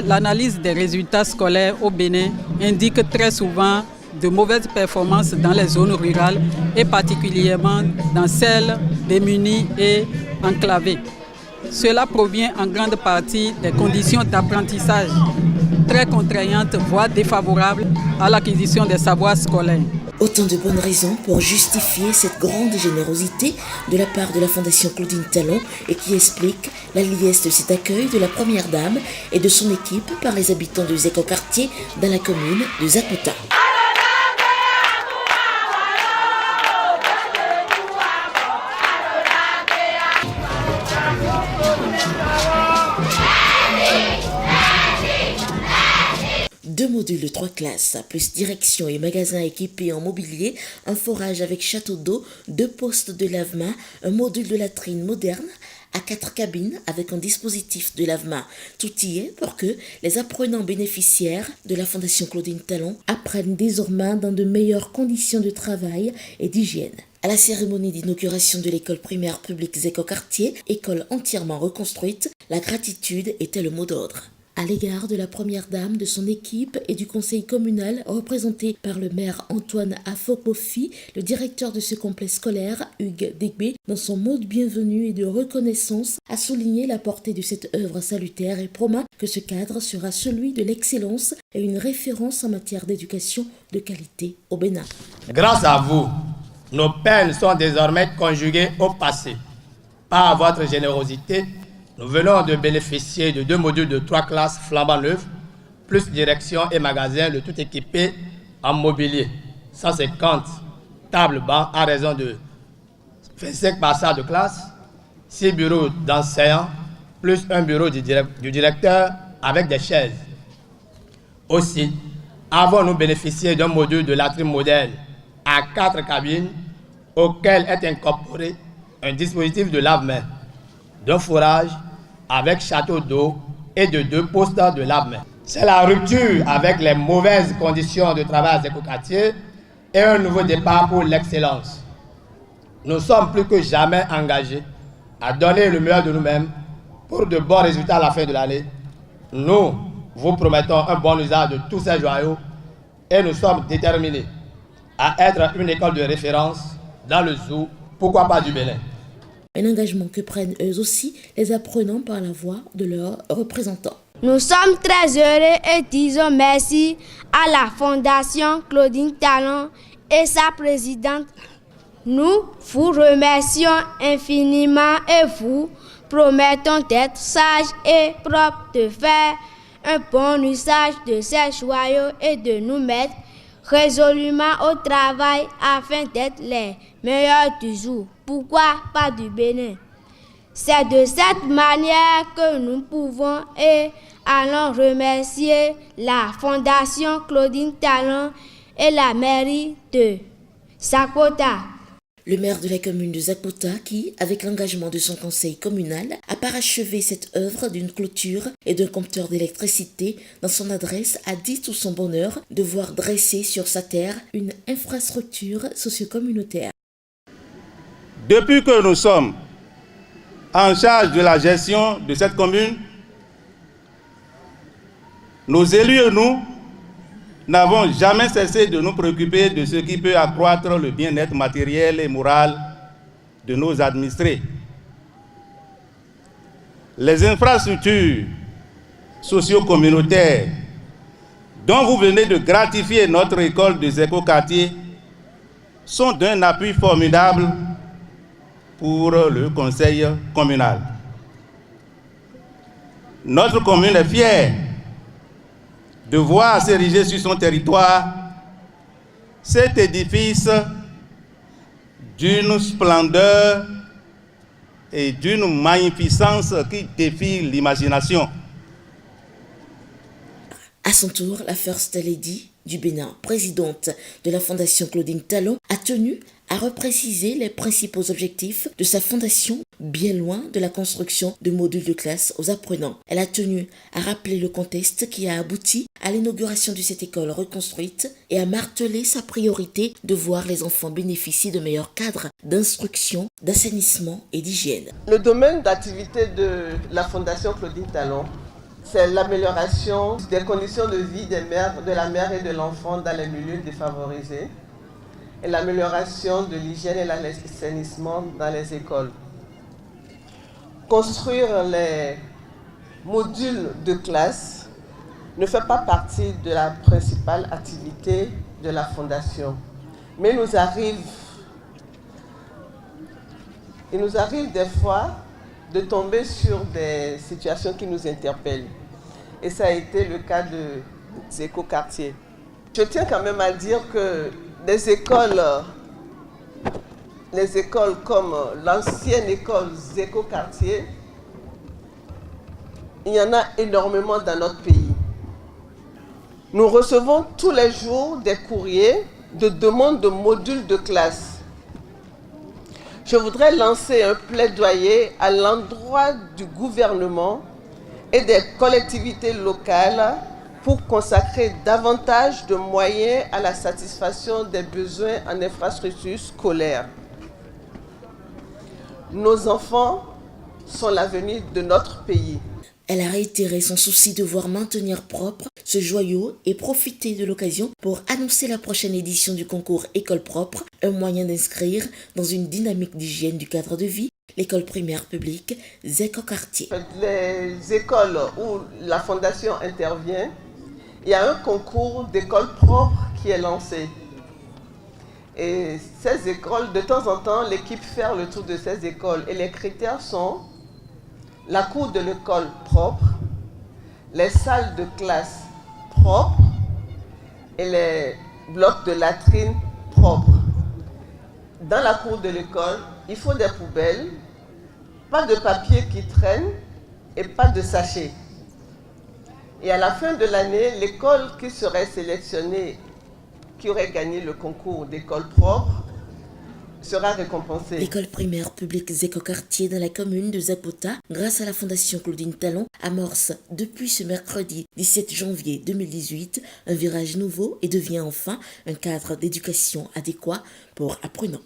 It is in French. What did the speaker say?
L'analyse des résultats scolaires au Bénin indique très souvent de mauvaises performances dans les zones rurales et particulièrement dans celles démunies et enclavées. Cela provient en grande partie des conditions d'apprentissage très contraignantes, voire défavorables à l'acquisition des savoirs scolaires. Autant de bonnes raisons pour justifier cette grande générosité de la part de la Fondation Claudine Talon et qui explique la liesse de cet accueil de la Première Dame et de son équipe par les habitants de Zéco-Quartier dans la commune de Zakota. Deux modules de 3 classes, plus direction et magasin équipés en mobilier, un forage avec château d'eau, 2 postes de lavement, un module de latrine moderne, à 4 cabines avec un dispositif de lavement. Tout y est pour que les apprenants bénéficiaires de la Fondation Claudine Talon apprennent désormais dans de meilleures conditions de travail et d'hygiène. À la cérémonie d'inauguration de l'école primaire publique Zéco-Quartier, école entièrement reconstruite, la gratitude était le mot d'ordre. À l'égard de la Première Dame, de son équipe et du conseil communal représenté par le maire Antoine Afokofi, le directeur de ce complexe scolaire, Hugues Degbe, dans son mot de bienvenue et de reconnaissance, a souligné la portée de cette œuvre salutaire et promet que ce cadre sera celui de l'excellence et une référence en matière d'éducation de qualité au Bénin. Grâce à vous, nos peines sont désormais conjuguées au passé. Par votre générosité, nous venons de bénéficier de 2 modules de 3 classes flambant neufs, plus direction et magasin, le tout équipé en mobilier. 150 tables bancs à raison de 25 passages de classe, 6 bureaux d'enseignants, plus un bureau du directeur avec des chaises. Aussi, avons-nous bénéficié d'un module de latrine moderne à 4 cabines auquel est incorporé un dispositif de lave-mains, d'un forage avec château d'eau et de 2 postes de lave-mains. C'est la rupture avec les mauvaises conditions de travail à Zéco-Quartier et un nouveau départ pour l'excellence. Nous sommes plus que jamais engagés à donner le meilleur de nous-mêmes pour de bons résultats à la fin de l'année. Nous vous promettons un bon usage de tous ces joyaux et nous sommes déterminés à être une école de référence dans le zoo, pourquoi pas du Bénin. Un engagement que prennent eux aussi les apprenants par la voix de leurs représentants. Nous sommes très heureux et disons merci à la Fondation Claudine Talon et sa présidente. Nous vous remercions infiniment et vous promettons d'être sages et propres, de faire un bon usage de ces joyaux et de nous mettre résolument au travail afin d'être les meilleurs du jour. Pourquoi pas du Bénin? C'est de cette manière que nous pouvons et allons remercier la Fondation Claudine Talon et la mairie de Zakota. Le maire de la commune de Zakota qui, avec l'engagement de son conseil communal, a parachevé cette œuvre d'une clôture et d'un compteur d'électricité. Dans son adresse, a dit tout son bonheur de voir dresser sur sa terre une infrastructure socio-communautaire. Depuis que nous sommes en charge de la gestion de cette commune, nos élus et nous n'avons jamais cessé de nous préoccuper de ce qui peut accroître le bien-être matériel et moral de nos administrés. Les infrastructures socio-communautaires dont vous venez de gratifier notre école de Zéco-Quartier sont d'un appui formidable pour le conseil communal. Notre commune est fière de voir s'ériger sur son territoire cet édifice d'une splendeur et d'une magnificence qui défie l'imagination. À son tour, la First Lady du Bénin, présidente de la Fondation Claudine Talon, a tenu à repréciser les principaux objectifs de sa fondation, bien loin de la construction de modules de classe aux apprenants. Elle a tenu à rappeler le contexte qui a abouti à l'inauguration de cette école reconstruite et à marteler sa priorité de voir les enfants bénéficier de meilleurs cadres d'instruction, d'assainissement et d'hygiène. Le domaine d'activité de la Fondation Claudine Talon c'est l'amélioration des conditions de vie de la mère et de l'enfant dans les milieux défavorisés et l'amélioration de l'hygiène et l'assainissement dans les écoles. Construire les modules de classe ne fait pas partie de la principale activité de la Fondation, mais il nous arrive des fois de tomber sur des situations qui nous interpellent. Et ça a été le cas des écoquartiers. Je tiens quand même à dire que les écoles comme l'ancienne école écoquartier, il y en a énormément dans notre pays. Nous recevons tous les jours des courriers de demande de modules de classe. Je voudrais lancer un plaidoyer à l'endroit du gouvernement et des collectivités locales pour consacrer davantage de moyens à la satisfaction des besoins en infrastructures scolaires. Nos enfants sont l'avenir de notre pays. Elle a réitéré son souci de voir maintenir propre ce joyau et profiter de l'occasion pour annoncer la prochaine édition du concours École propre, un moyen d'inscrire dans une dynamique d'hygiène du cadre de vie l'école primaire publique Zéco-Quartier. Les écoles où la Fondation intervient, il y a un concours d'école propre qui est lancé. Et ces écoles, de temps en temps, l'équipe fait le tour de ces écoles et les critères sont la cour de l'école propre, les salles de classe propres et les blocs de latrines propres. Dans la cour de l'école, il faut des poubelles, pas de papier qui traîne et pas de sachets. Et à la fin de l'année, l'école qui serait sélectionnée, qui aurait gagné le concours d'école propre, sera récompensée. L'école primaire publique Zéco-Quartier dans la commune de Zapota, grâce à la Fondation Claudine Talon, amorce depuis ce mercredi 17 janvier 2018 un virage nouveau et devient enfin un cadre d'éducation adéquat pour apprenants.